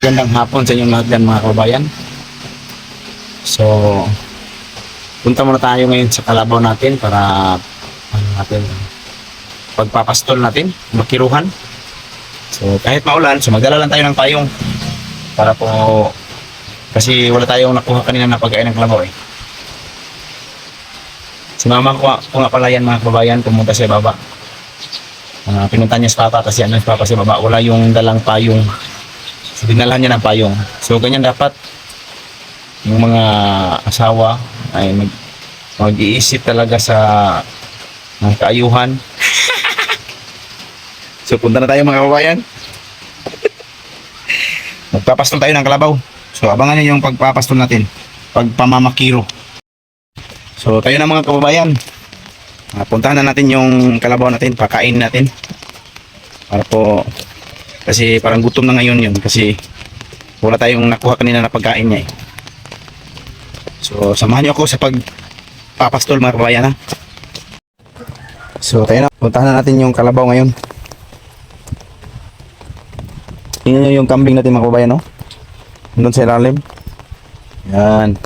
Gandang hapon sa inyong lahat yan mga kababayan. So, punta muna tayo ngayon sa kalabaw natin para natin pagpapastol natin, makiruhan. So, kahit maulan, so magdala lang tayo ng payong para po kasi wala tayong nakuha kanina na pagkain ng kalabaw eh. Si mama ko nga pala yan mga kababayan, pumunta sa baba. Pinunta niya sa papa kasi ano sa papa sa baba, wala yung dalang payong. So, dinalhan niya ng payong. So, ganyan dapat yung mga asawa ay mag-iisip talaga sa kaayuhan. So, punta na tayo mga kababayan. Magpapastol tayo ng kalabaw. So, abangan niyo yung pagpapastol natin. Pagpamamakiro. So, tayo na mga kababayan. Puntahan na natin yung kalabaw natin. Pakain natin. Para po, kasi parang gutom na ngayon yun. Kasi wala tayong nakuha kanina na pagkain niya eh. So, samahan niyo ako sa pagpapastol mga kababayan ha. So, tayo na. Puntahan na natin yung kalabaw ngayon. Tingnan nyo yung kambing natin mga kababayan no? Doon sa ilalim. Yan.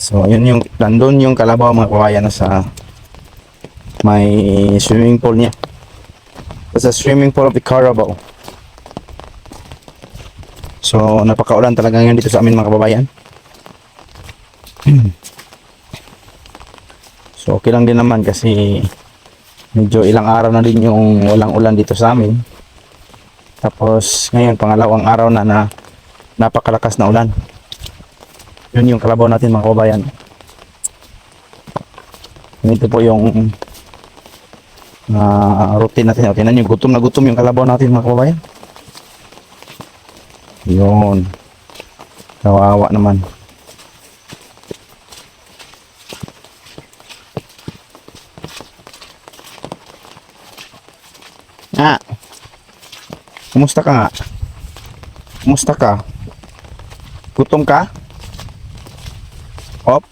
So, yun yung nandun yung kalabaw mga kababayan sa may swimming pool niya. It's a swimming pool of the Carabao. So, napakaulan talaga ngayon dito sa amin mga kababayan. So, okay lang din naman kasi medyo ilang araw na din yung walang ulan dito sa amin. Tapos, ngayon pangalawang araw na napakalakas na ulan. Yun yung kalabaw natin mga kababayan. Ito po yung routine natin. Okay na yung gutom na gutom yung kalabaw natin mga kababayan. Yun. Kawawa naman. Kumusta ka nga? Kumusta ka? Gutom ka? Hop.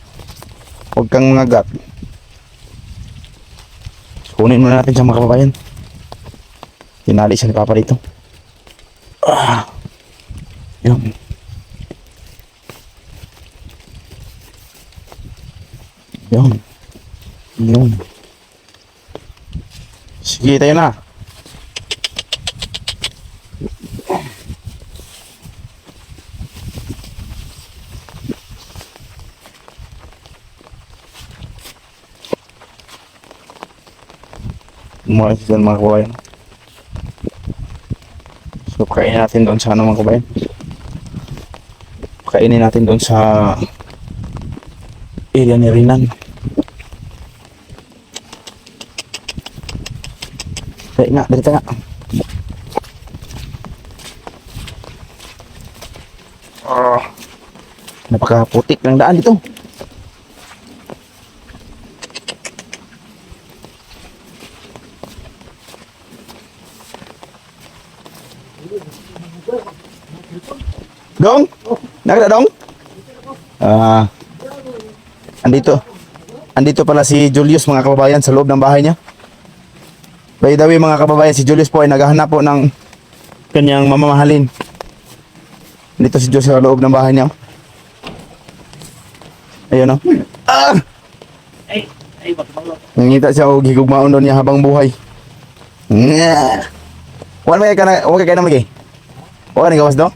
Huwag kang ngagat. Kunin muna natin siya mga kababayan. Tinali siya ni Papa dito. Yun. Yun. Yun. Sige, tayo na. Mga dyan mga kababayan. So kainin natin doon sa ano mga kababayan. Kainin natin doon sa area ni Rinan. Dali nga, dali nga. Napakaputik ng daan dito. Dong? Nakita dong? Andito pala si Julius mga kababayan sa loob ng bahay niya. By the way mga kababayan, si Julius po ay naghahanap po ng kanyang mamamahalin. Dito si Julius sa loob ng bahay niya. Ayun o. Nangita siya o higugmaon doon niya habang buhay. Huwag ka na magay. Huwag ka na gawas do?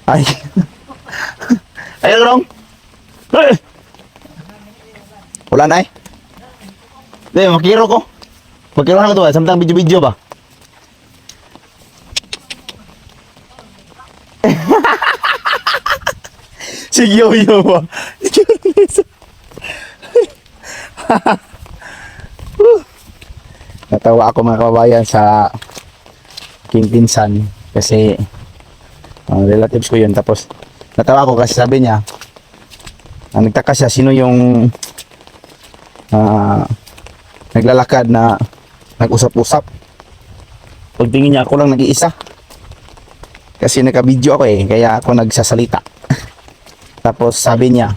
Ay. Ayun dong. Wala na eh. Hindi, makiro ko. Makiro na ko ito. Samtang video-video ba? Sige, yo ba? Natawa ako mga kababayan sa aking pinsan kasi relatives ko yun. Tapos natawa ako kasi sabi niya nagtaka siya sino yung naglalakad na nag-usap-usap. Pagtingin niya ako lang nag-iisa kasi naka-video ako kaya ako nagsasalita. Tapos sabi niya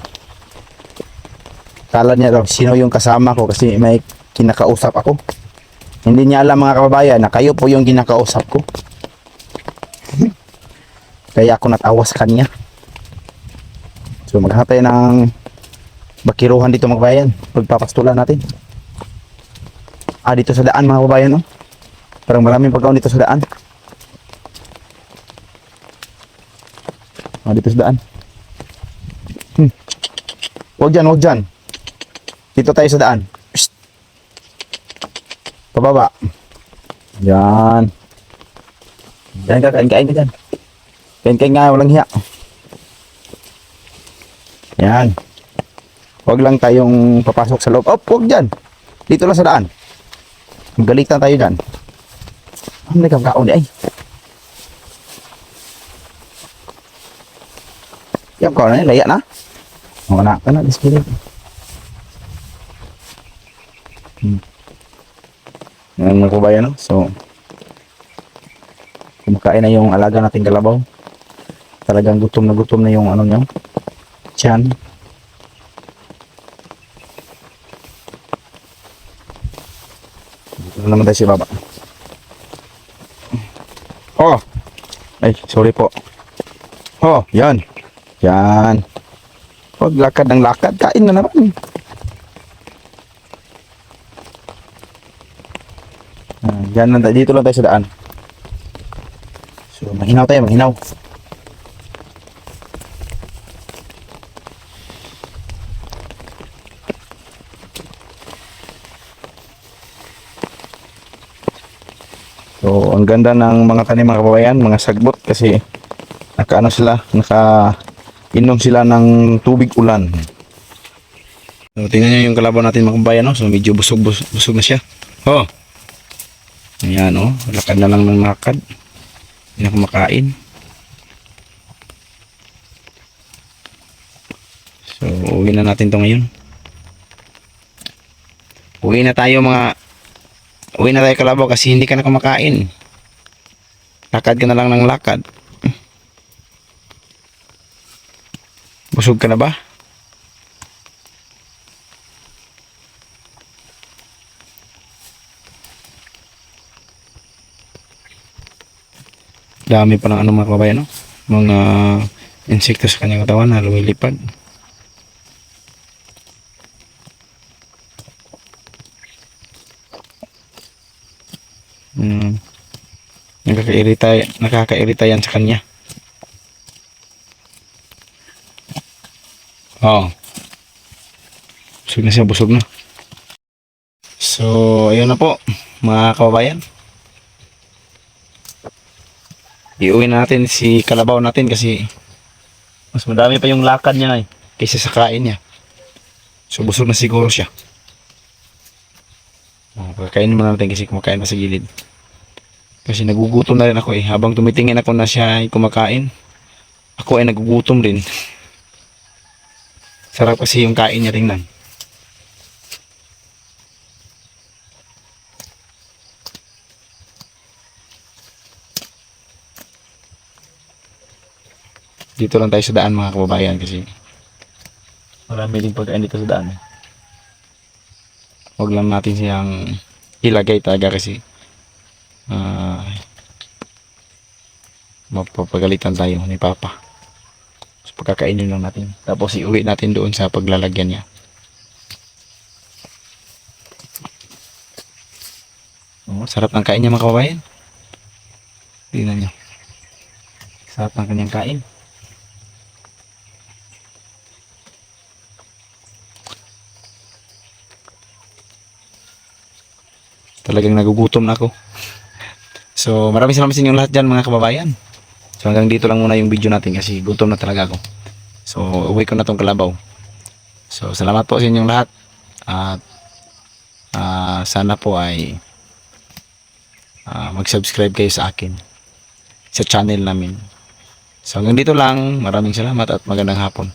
Kala niya daw sino yung kasama ko kasi may kinakausap ako. Hindi niya alam mga kababayan na kayo po yung kinakausap ko. Kaya ako natawa sa kanya. So maghanap tayo ng bakiruhan dito mga kababayan. Pagpapastulan natin. Dito sa daan mga kababayan, no? Parang maraming pagkaon dito sa daan. Dito sa daan. Huwag dyan, huwag dyan. Dito tayo sa daan. Psst. Pababa. Yan. Yan ka, kain ka dyan. Kain nga, walang hiya. Yan. Huwag lang tayong papasok sa loob. Huwag dyan. Dito lang sa daan. Galitan tayo dyan. Ano na kaon ay? Yan ko na, laya na. Wala ka na, display. Yan mga kabayan, no? So, kumakain na yung alaga nating kalabaw. Talagang gutom na yung ano niya. Tiyan. Dito naman tayo si baba. Oh! Ay, sorry po. Oh, yan. Yan. Huwag lakad ng lakad. Kain na naman. Yan lang, dito lang tayo sa daan. So, mahinaw tayo, mahinaw. So, ang ganda ng mga tanim mga kababayan, mga sagbot kasi nakaano sila, inom sila ng tubig ulan. So, tingnan nyo yung kalabaw natin mga kababayan, no? So, medyo busog na siya. Oh! Ayan, oh. Lakad na lang ng lakad. Hindi na kumakain. So, uwi na natin to ngayon. Uwi na tayo kalabaw kasi hindi ka na kumakain. Lakad ka na lang ng lakad. Busog ka na ba? Dami pa ng ano mga kababayan, no? Mga insekto sa kanyang katawan na lumilipad. Nakakairita yan sa kanya. Oh. Busog na. So, ayun na po mga kababayan. Iuwi na natin si kalabaw natin kasi mas madami pa yung lakad niya kaysa sa kain niya. So busog na siguro siya. Kakainin muna natin kasi kumakain pa sa gilid. Kasi nagugutom na rin ako habang tumitingin ako na siya ay kumakain, ako ay nagugutom rin. Sarap kasi yung kain niya, tingnan. Dito lang tayo sa daan mga kababayan kasi marami din pagkain dito sa daan. Huwag lang natin siyang ilagay talaga kasi mapapagalitan tayo ni Papa. So pagkakainin lang natin. Tapos iuwi natin doon sa paglalagyan niya. Oh, sarap ng kain niya mga kababayan. Tingnan niyo. Sarap ng kanyang kain. Talagang nagugutom na ako. So maraming salamat sa inyong lahat dyan mga kababayan. So hanggang dito lang muna yung video natin kasi gutom na talaga ako. So uwi ko na tong kalabaw. So salamat po sa inyong lahat. At sana po ay mag-subscribe kayo sa akin, sa channel namin. So hanggang dito lang. Maraming salamat at magandang hapon.